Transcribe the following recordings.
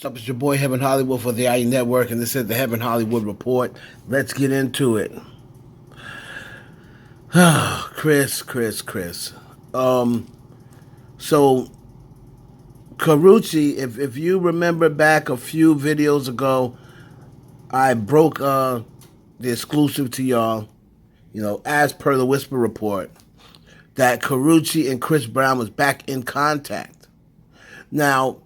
What's up? It's your boy Heaven Hollywood for the IE Network, and this is the Heaven Hollywood Report. Let's get into it. Chris. Um, so Karrueche, if you remember back a few videos ago, I broke the exclusive to y'all. As per the Whisper Report, that Karrueche and Chris Brown was back in contact. Now,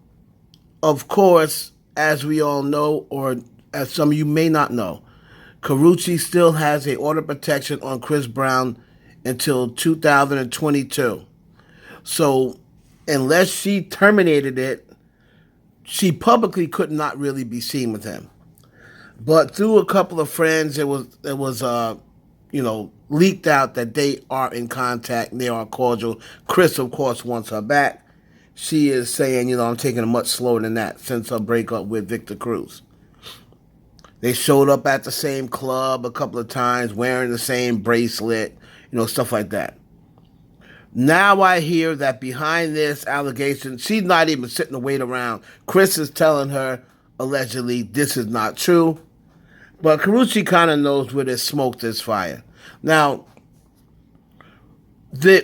of course, as we all know, or as some of you may not know, Karrueche still has a order of protection on Chris Brown until 2022. So, unless she terminated it, she publicly could not really be seen with him. But through a couple of friends, it was leaked out that they are in contact and they are cordial. Chris, of course, wants her back. She is saying, I'm taking it much slower than that since her breakup with Victor Cruz. They showed up at the same club a couple of times, wearing the same bracelet, stuff like that. Now I hear that behind this allegation, she's not even sitting to wait around. Chris is telling her, allegedly, this is not true. But Karrueche kind of knows where there's smoke, there's fire. Now,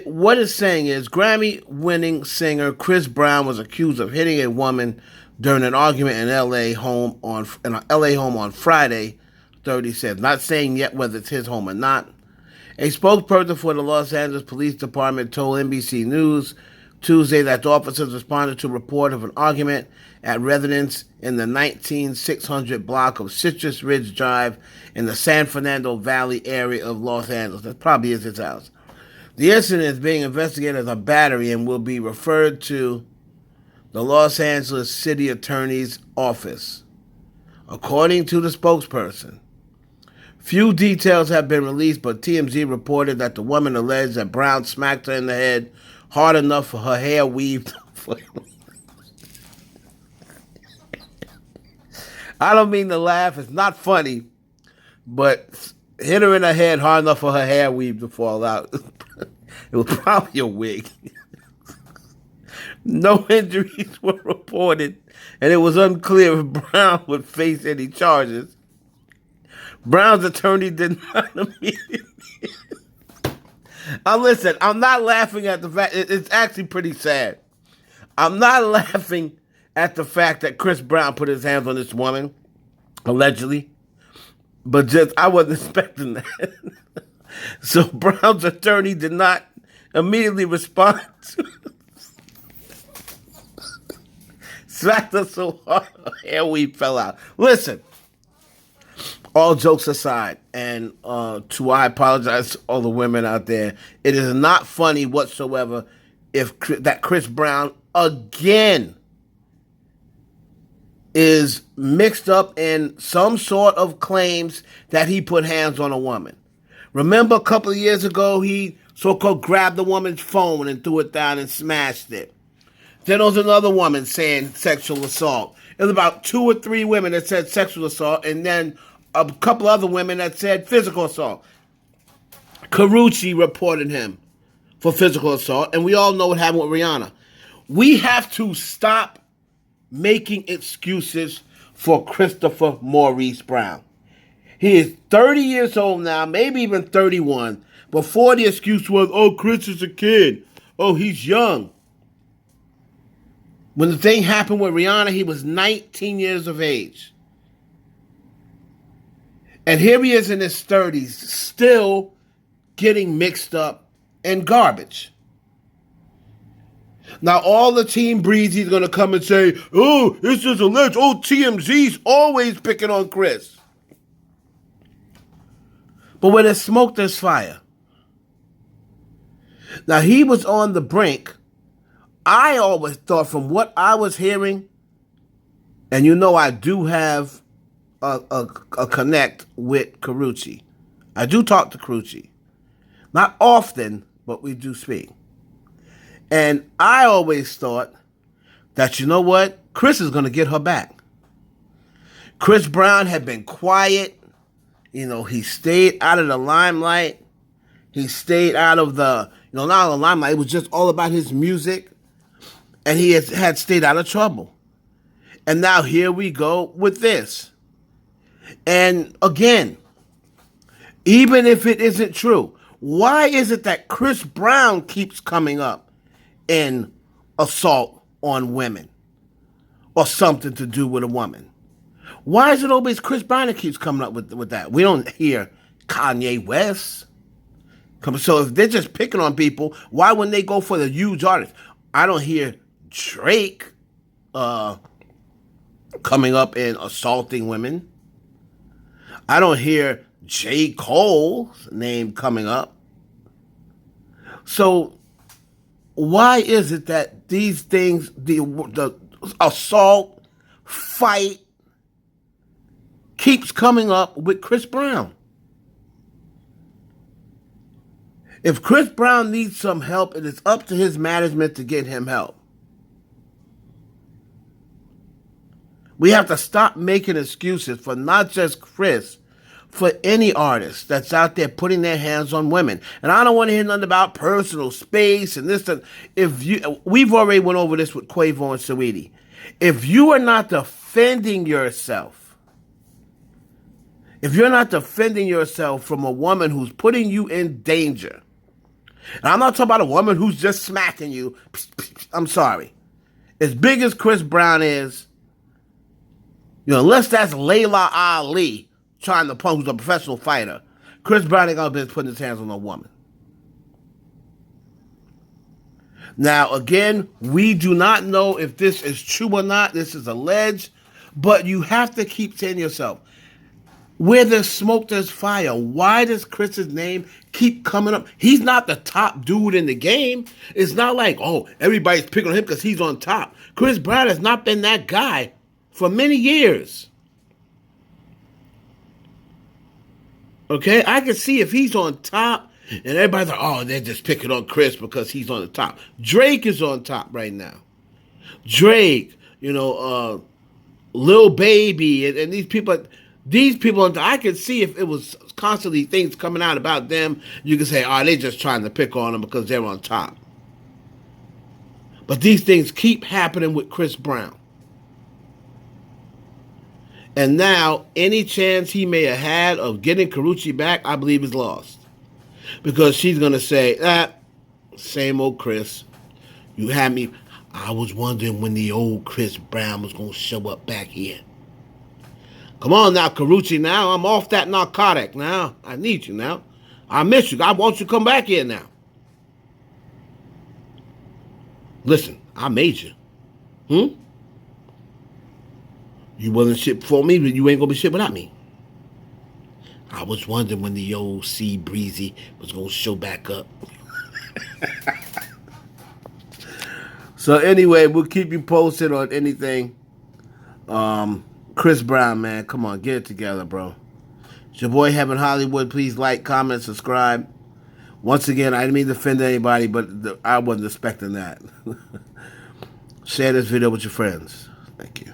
what it's saying is Grammy-winning singer Chris Brown was accused of hitting a woman during an argument in an LA home on Friday, 30 says. Not saying yet whether it's his home or not. A spokesperson for the Los Angeles Police Department told NBC News Tuesday that the officers responded to a report of an argument at residence in the 19600 block of Citrus Ridge Drive in the San Fernando Valley area of Los Angeles. That probably is his house. The incident is being investigated as a battery and will be referred to the Los Angeles City Attorney's Office, according to the spokesperson. Few details have been released, but TMZ reported that the woman alleged that Brown smacked her in the head hard enough for her hair weaved. I don't mean to laugh. It's not funny, but hit her in the head hard enough for her hair weave to fall out. It was probably a wig. No injuries were reported, and it was unclear if Brown would face any charges. Brown's attorney did not immediately. Listen, I'm not laughing at the fact. It's actually pretty sad. I'm not laughing at the fact that Chris Brown put his hands on this woman, allegedly. But I wasn't expecting that. So Brown's attorney did not immediately respond to smacked her so hard her hair weave fell out. Listen, all jokes aside, and I apologize to all the women out there, it is not funny whatsoever that Chris Brown again is mixed up in some sort of claims that he put hands on a woman. Remember a couple of years ago, he so-called grabbed the woman's phone and threw it down and smashed it. Then there was another woman saying sexual assault. There was about 2 or 3 women that said sexual assault, and then a couple other women that said physical assault. Karrueche reported him for physical assault, and we all know what happened with Rihanna. We have to stop making excuses for Christopher Maurice Brown. He is 30 years old now, maybe even 31. Before the excuse was, Chris is a kid. He's young. When the thing happened with Rihanna, he was 19 years of age. And here he is in his 30s, still getting mixed up in garbage. Now, all the Team Breezy's going to come and say, it's just alleged. TMZ's always picking on Chris. But where there's smoke, there's fire. Now, he was on the brink. I always thought from what I was hearing, and I do have a connect with Karrueche. I do talk to Karrueche. Not often, but we do speak. And I always thought that, Chris is going to get her back. Chris Brown had been quiet. He stayed out of the limelight. He stayed out of the, not out of the limelight. It was just all about his music. And he had stayed out of trouble. And now here we go with this. And again, even if it isn't true, why is it that Chris Brown keeps coming up in assault on women or something to do with a woman? Why is it always Chris Brown that keeps coming up with that? We don't hear Kanye West. So if they're just picking on people, why when they go for the huge artists? I don't hear Drake coming up and assaulting women. I don't hear J. Cole's name coming up. So why is it that these things, the assault, fight, keeps coming up with Chris Brown? If Chris Brown needs some help, it is up to his management to get him help. We have to stop making excuses for not just Chris, for any artist that's out there putting their hands on women. And I don't want to hear nothing about personal space and this. We've already went over this with Quavo and Saweetie. If you are not defending yourself, if you're not defending yourself from a woman who's putting you in danger, and I'm not talking about a woman who's just smacking you. I'm sorry. As big as Chris Brown is, unless that's Layla Ali trying to punch, who's a professional fighter, Chris Brown ain't gonna be putting his hands on a woman. Now, again, we do not know if this is true or not. This is alleged. But you have to keep saying to yourself, where there's smoke, there's fire. Why does Chris's name keep coming up? He's not the top dude in the game. It's not like, oh, everybody's picking on him because he's on top. Chris Brown has not been that guy for many years. Okay? I can see if he's on top and everybody's like, oh, they're just picking on Chris because he's on the top. Drake is on top right now. Drake, Lil Baby, and these people... I could see if it was constantly things coming out about them, you could say, they're just trying to pick on them because they're on top. But these things keep happening with Chris Brown. And now, any chance he may have had of getting Karrueche back, I believe is lost. Because she's going to say, same old Chris. You had me. I was wondering when the old Chris Brown was going to show up back here. Come on now, Karrueche, now. I'm off that narcotic now. I need you now. I miss you. I want you to come back here now. Listen, I made you. You wasn't shit before me, but you ain't going to be shit without me. I was wondering when the old Sea Breezy was going to show back up. So anyway, we'll keep you posted on anything. Chris Brown, man, come on, get it together, bro. It's your boy Heaven Hollywood. Please like, comment, subscribe. Once again, I didn't mean to offend anybody, but I wasn't expecting that. Share this video with your friends. Thank you.